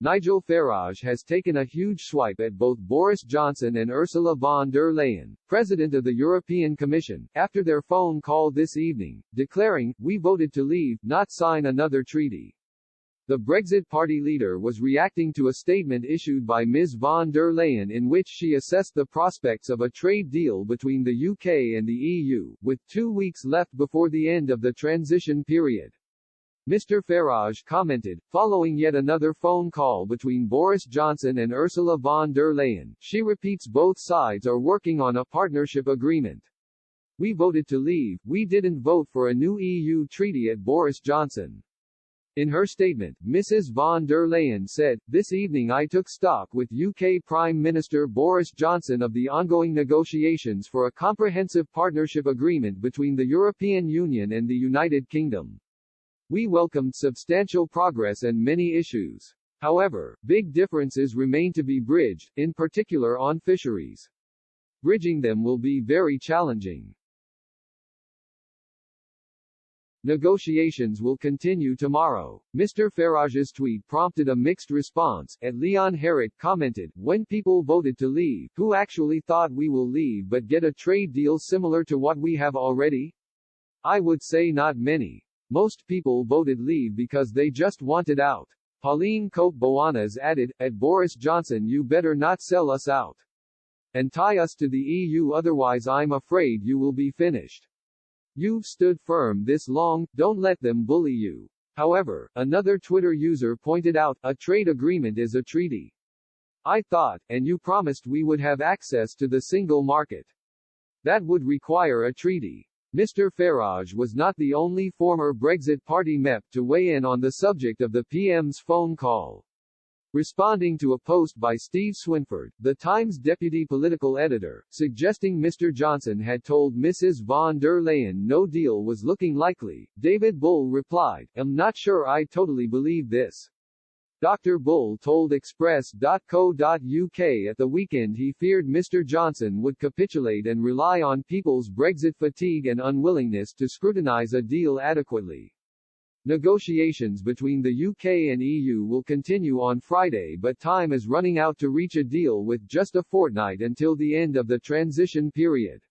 Nigel Farage has taken a huge swipe at both Boris Johnson and Ursula von der Leyen, President of the European Commission, after their phone call this evening, declaring, "We voted to leave, not sign another treaty." The Brexit Party leader was reacting to a statement issued by Ms von der Leyen in which she assessed the prospects of a trade deal between the UK and the EU, with 2 weeks left before the end of the transition period. Mr. Farage commented, following yet another phone call between Boris Johnson and Ursula von der Leyen, she repeats both sides are working on a partnership agreement. "We voted to leave, we didn't vote for a new EU treaty at Boris Johnson." In her statement, Mrs. von der Leyen said, "This evening I took stock with UK Prime Minister Boris Johnson of the ongoing negotiations for a comprehensive partnership agreement between the European Union and the United Kingdom. We welcomed substantial progress and many issues. However, big differences remain to be bridged, in particular on fisheries. Bridging them will be very challenging. Negotiations will continue tomorrow." Mr. Farage's tweet prompted a mixed response, as Leon Harrit commented, "When people voted to leave, who actually thought we will leave but get a trade deal similar to what we have already? I would say not many. Most people voted leave because they just wanted out." Pauline Cope-Boanas added, "At Boris Johnson you better not sell us out. And tie us to the EU, otherwise I'm afraid you will be finished. You've stood firm this long, don't let them bully you." However, another Twitter user pointed out, "A trade agreement is a treaty. I thought, and you promised we would have access to the single market. That would require a treaty." Mr. Farage was not the only former Brexit Party MEP to weigh in on the subject of the PM's phone call. Responding to a post by Steve Swinford, The Times deputy political editor, suggesting Mr. Johnson had told Mrs. von der Leyen no deal was looking likely, David Bull replied, "I'm not sure I totally believe this." Dr. Bull told Express.co.uk at the weekend he feared Mr. Johnson would capitulate and rely on people's Brexit fatigue and unwillingness to scrutinise a deal adequately. Negotiations between the UK and EU will continue on Friday, but time is running out to reach a deal with just a fortnight until the end of the transition period.